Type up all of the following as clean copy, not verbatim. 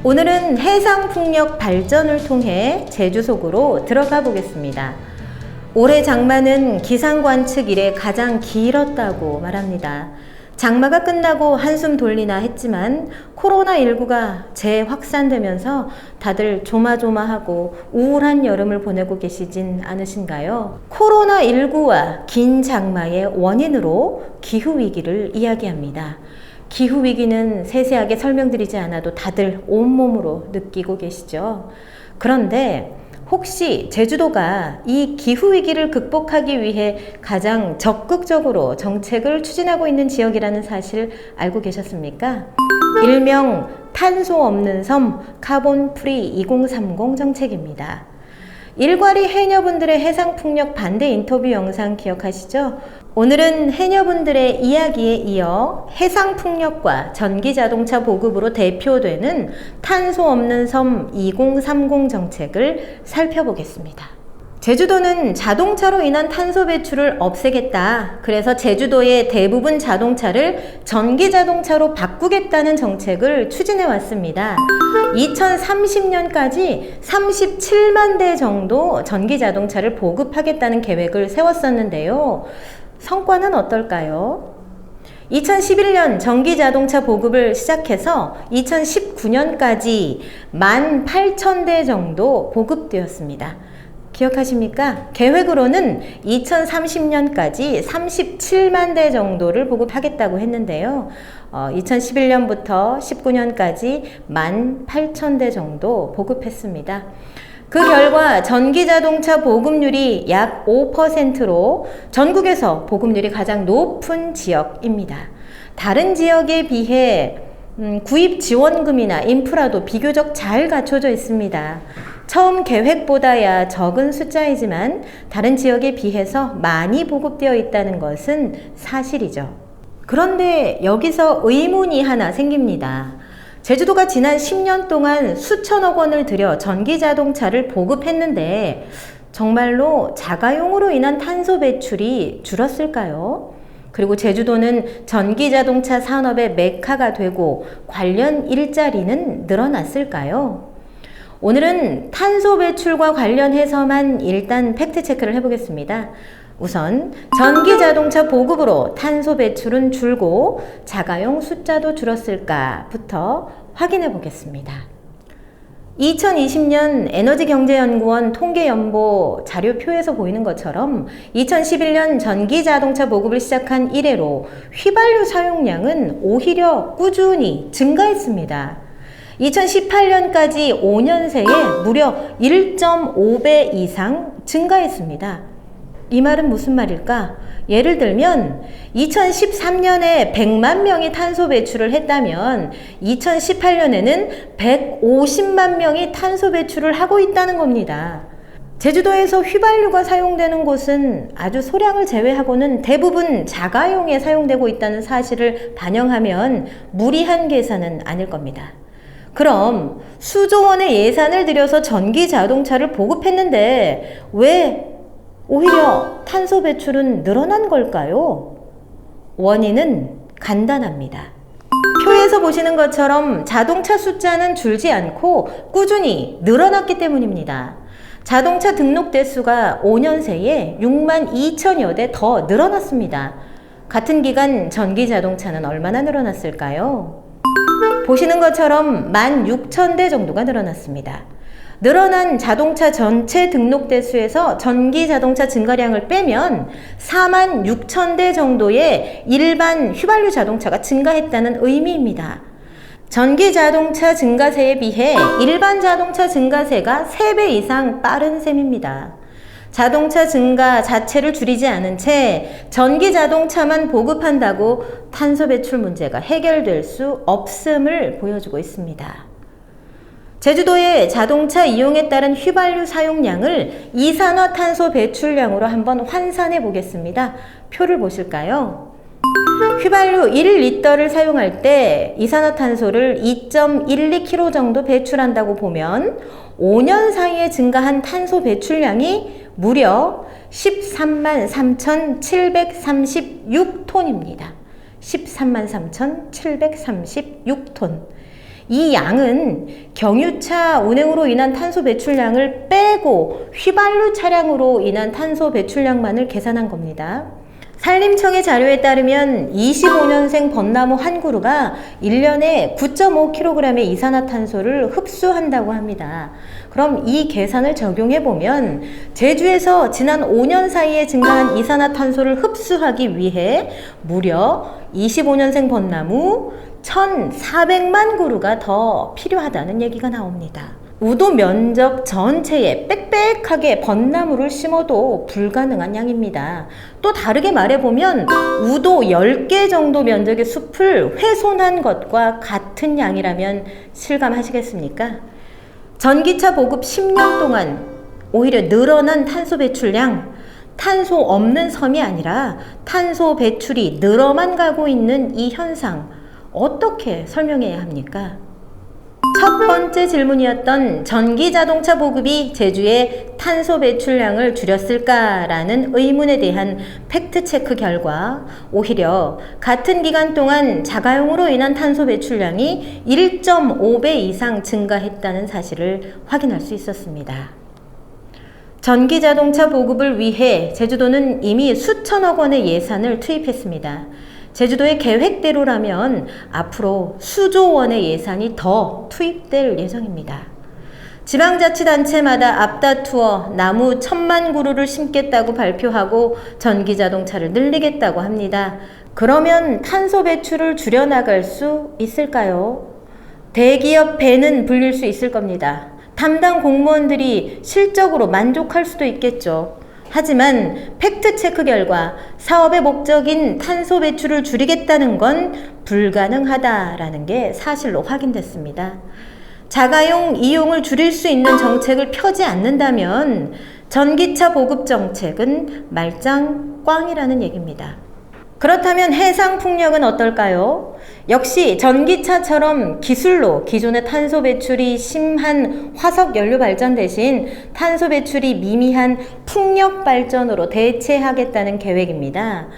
오늘은 해상풍력 발전을 통해 제주 속으로 들어가 보겠습니다. 올해 장마는 기상관측 이래 가장 길었다고 말합니다. 장마가 끝나고 한숨 돌리나 했지만 코로나19가 재확산되면서 다들 조마조마하고 우울한 여름을 보내고 계시진 않으신가요? 코로나19와 긴 장마의 원인으로 기후위기를 이야기합니다. 기후위기는 세세하게 설명드리지 않아도 다들 온몸으로 느끼고 계시죠? 그런데 혹시 제주도가 이 기후위기를 극복하기 위해 가장 적극적으로 정책을 추진하고 있는 지역이라는 사실 알고 계셨습니까? 일명 탄소 없는 섬 카본 프리 2030 정책입니다. 일괄이 해녀분들의 해상풍력 반대 인터뷰 영상 기억하시죠? 오늘은 해녀분들의 이야기에 이어 해상풍력과 전기자동차 보급으로 대표되는 탄소 없는 섬 2030 정책을 살펴보겠습니다. 제주도는 자동차로 인한 탄소 배출을 없애겠다. 그래서 제주도의 대부분 자동차를 전기자동차로 바꾸겠다는 정책을 추진해 왔습니다. 2030년까지 37만 대 정도 전기자동차를 보급하겠다는 계획을 세웠었는데요. 성과는 어떨까요? 2011년 전기자동차 보급을 시작해서 2019년까지 18,000대 정도 보급되었습니다. 기억하십니까? 계획으로는 2030년까지 37만 대 정도를 보급하겠다고 했는데요. 2011년부터 19년까지 18,000대 정도 보급했습니다. 그 결과 전기자동차 보급률이 약 5%로 전국에서 보급률이 가장 높은 지역입니다. 다른 지역에 비해 구입 지원금이나 인프라도 비교적 잘 갖춰져 있습니다. 처음 계획보다야 적은 숫자이지만 다른 지역에 비해서 많이 보급되어 있다는 것은 사실이죠. 그런데 여기서 의문이 하나 생깁니다. 제주도가 지난 10년 동안 수천억 원을 들여 전기자동차를 보급했는데 정말로 자가용으로 인한 탄소 배출이 줄었을까요? 그리고 제주도는 전기자동차 산업의 메카가 되고 관련 일자리는 늘어났을까요? 오늘은 탄소 배출과 관련해서만 일단 팩트체크를 해보겠습니다. 우선 전기자동차 보급으로 탄소 배출은 줄고 자가용 숫자도 줄었을까부터 확인해 보겠습니다. 2020년 에너지경제연구원 통계연보 자료표에서 보이는 것처럼 2011년 전기자동차 보급을 시작한 이래로 휘발유 사용량은 오히려 꾸준히 증가했습니다. 2018년까지 5년 새에 무려 1.5배 이상 증가했습니다. 이 말은 무슨 말일까? 예를 들면 2013년에 100만 명이 탄소 배출을 했다면 2018년에는 150만 명이 탄소 배출을 하고 있다는 겁니다. 제주도에서 휘발유가 사용되는 곳은 아주 소량을 제외하고는 대부분 자가용에 사용되고 있다는 사실을 반영하면 무리한 계산은 아닐 겁니다. 그럼 수조 원의 예산을 들여서 전기 자동차를 보급했는데 왜 오히려 탄소 배출은 늘어난 걸까요? 원인은 간단합니다. 표에서 보시는 것처럼 자동차 숫자는 줄지 않고 꾸준히 늘어났기 때문입니다. 자동차 등록 대수가 5년 새에 6만 2천여 대 더 늘어났습니다. 같은 기간 전기 자동차는 얼마나 늘어났을까요? 보시는 것처럼 16,000대 정도가 늘어났습니다. 늘어난 자동차 전체 등록 대수에서 전기 자동차 증가량을 빼면 46,000대 정도의 일반 휘발유 자동차가 증가했다는 의미입니다. 전기 자동차 증가세에 비해 일반 자동차 증가세가 3배 이상 빠른 셈입니다. 자동차 증가 자체를 줄이지 않은 채 전기 자동차만 보급한다고 탄소 배출 문제가 해결될 수 없음을 보여주고 있습니다. 제주도의 자동차 이용에 따른 휘발유 사용량을 이산화탄소 배출량으로 한번 환산해 보겠습니다. 표를 보실까요? 휘발유 1리터를 사용할 때 이산화탄소를 2.12kg 정도 배출한다고 보면 5년 사이에 증가한 탄소 배출량이 무려 13만 3,736톤입니다. 13만 3,736톤. 이 양은 경유차 운행으로 인한 탄소 배출량을 빼고 휘발유 차량으로 인한 탄소 배출량만을 계산한 겁니다. 산림청의 자료에 따르면 25년생 벚나무 한 그루가 1년에 9.5kg의 이산화탄소를 흡수한다고 합니다. 그럼 이 계산을 적용해보면 제주에서 지난 5년 사이에 증가한 이산화탄소를 흡수하기 위해 무려 25년생 벚나무 1,400만 그루가 더 필요하다는 얘기가 나옵니다. 우도 면적 전체에 빽빽하게 벚나무를 심어도 불가능한 양입니다. 또 다르게 말해보면 우도 10개 정도 면적의 숲을 훼손한 것과 같은 양이라면 실감하시겠습니까? 전기차 보급 10년 동안 오히려 늘어난 탄소 배출량, 탄소 없는 섬이 아니라 탄소 배출이 늘어만 가고 있는 이 현상, 어떻게 설명해야 합니까? 첫 번째 질문이었던 전기자동차 보급이 제주의 탄소 배출량을 줄였을까라는 의문에 대한 팩트체크 결과 오히려 같은 기간 동안 자가용으로 인한 탄소 배출량이 1.5배 이상 증가했다는 사실을 확인할 수 있었습니다. 전기자동차 보급을 위해 제주도는 이미 수천억 원의 예산을 투입했습니다. 제주도의 계획대로라면 앞으로 수조 원의 예산이 더 투입될 예정입니다. 지방자치단체마다 앞다투어 나무 1,000만 그루를 심겠다고 발표하고 전기자동차를 늘리겠다고 합니다. 그러면 탄소 배출을 줄여나갈 수 있을까요? 대기업 배는 불릴 수 있을 겁니다. 담당 공무원들이 실적으로 만족할 수도 있겠죠. 하지만 팩트체크 결과 사업의 목적인 탄소 배출을 줄이겠다는 건 불가능하다라는 게 사실로 확인됐습니다. 자가용 이용을 줄일 수 있는 정책을 펴지 않는다면 전기차 보급 정책은 말짱 꽝이라는 얘기입니다. 그렇다면 해상풍력은 어떨까요? 역시 전기차처럼 기술로 기존의 탄소 배출이 심한 화석 연료 발전 대신 탄소 배출이 미미한 풍력 발전으로 대체하겠다는 계획입니다.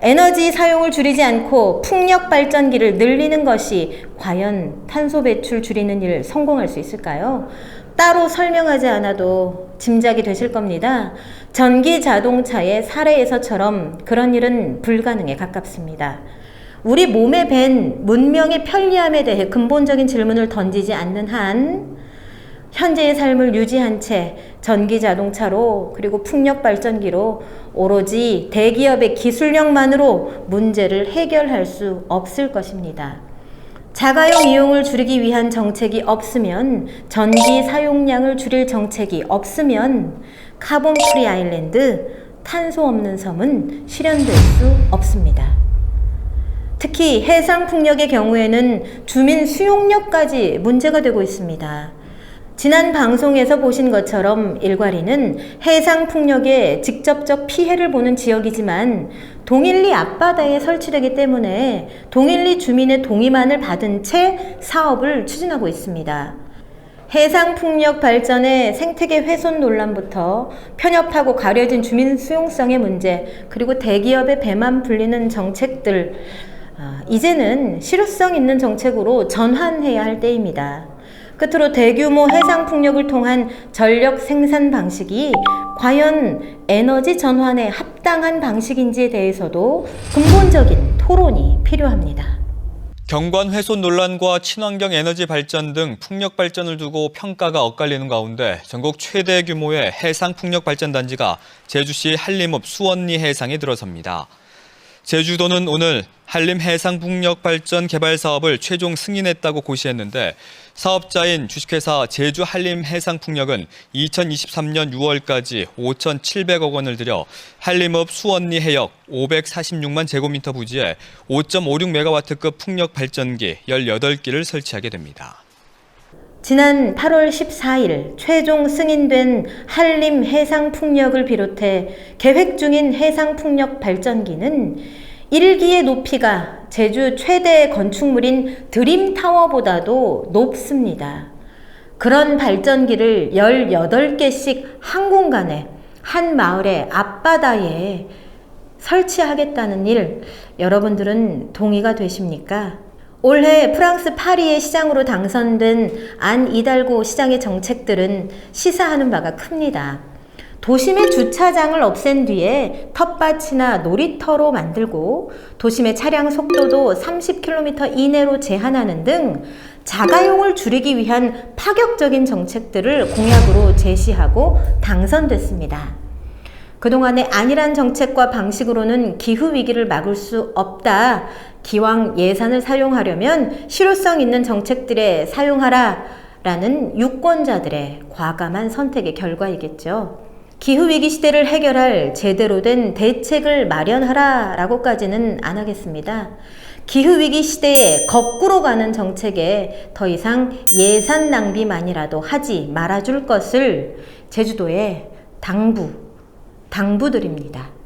에너지 사용을 줄이지 않고 풍력 발전기를 늘리는 것이 과연 탄소 배출 줄이는 일 성공할 수 있을까요? 따로 설명하지 않아도 짐작이 되실 겁니다. 전기 자동차의 사례에서처럼 그런 일은 불가능에 가깝습니다. 우리 몸에 밴 문명의 편리함에 대해 근본적인 질문을 던지지 않는 한 현재의 삶을 유지한 채 전기 자동차로 그리고 풍력 발전기로 오로지 대기업의 기술력만으로 문제를 해결할 수 없을 것입니다. 자가용 이용을 줄이기 위한 정책이 없으면, 전기 사용량을 줄일 정책이 없으면 카본 프리 아일랜드, 탄소 없는 섬은 실현될 수 없습니다. 특히 해상 풍력의 경우에는 주민 수용력까지 문제가 되고 있습니다. 지난 방송에서 보신 것처럼 일과리는 해상 풍력에 직접적 피해를 보는 지역이지만 동일리 앞바다에 설치되기 때문에 동일리 주민의 동의만을 받은 채 사업을 추진하고 있습니다. 해상 풍력 발전의 생태계 훼손 논란부터 편협하고 가려진 주민 수용성의 문제, 그리고 대기업의 배만 불리는 정책들, 이제는 실효성 있는 정책으로 전환해야 할 때입니다. 끝으로 대규모 해상 풍력을 통한 전력 생산 방식이 과연 에너지 전환에 합당한 방식인지에 대해서도 근본적인 토론이 필요합니다. 경관 훼손 논란과 친환경 에너지 발전 등 풍력 발전을 두고 평가가 엇갈리는 가운데 전국 최대 규모의 해상 풍력 발전 단지가 제주시 한림읍 수원리 해상에 들어섭니다. 제주도는 오늘 한림 해상풍력 발전 개발 사업을 최종 승인했다고 고시했는데 사업자인 주식회사 제주 한림 해상풍력은 2023년 6월까지 5,700억 원을 들여 한림읍 수원리 해역 546만 제곱미터 부지에 5.56메가와트급 풍력 발전기 18기를 설치하게 됩니다. 지난 8월 14일 최종 승인된 한림 해상풍력을 비롯해 계획 중인 해상풍력 발전기는 1기의 높이가 제주 최대 건축물인 드림타워보다도 높습니다. 그런 발전기를 18개씩 한 공간에, 한 마을의 앞바다에 설치하겠다는 일, 여러분들은 동의가 되십니까? 올해 프랑스 파리의 시장으로 당선된 안 이달고 시장의 정책들은 시사하는 바가 큽니다. 도심의 주차장을 없앤 뒤에 텃밭이나 놀이터로 만들고 도심의 차량 속도도 30km 이내로 제한하는 등 자가용을 줄이기 위한 파격적인 정책들을 공약으로 제시하고 당선됐습니다. 그동안의 안일한 정책과 방식으로는 기후위기를 막을 수 없다. 기왕 예산을 사용하려면 실효성 있는 정책들에 사용하라. 라는 유권자들의 과감한 선택의 결과이겠죠. 기후위기 시대를 해결할 제대로 된 대책을 마련하라. 라고까지는 안 하겠습니다. 기후위기 시대에 거꾸로 가는 정책에 더 이상 예산 낭비만이라도 하지 말아줄 것을 제주도에 당부드립니다.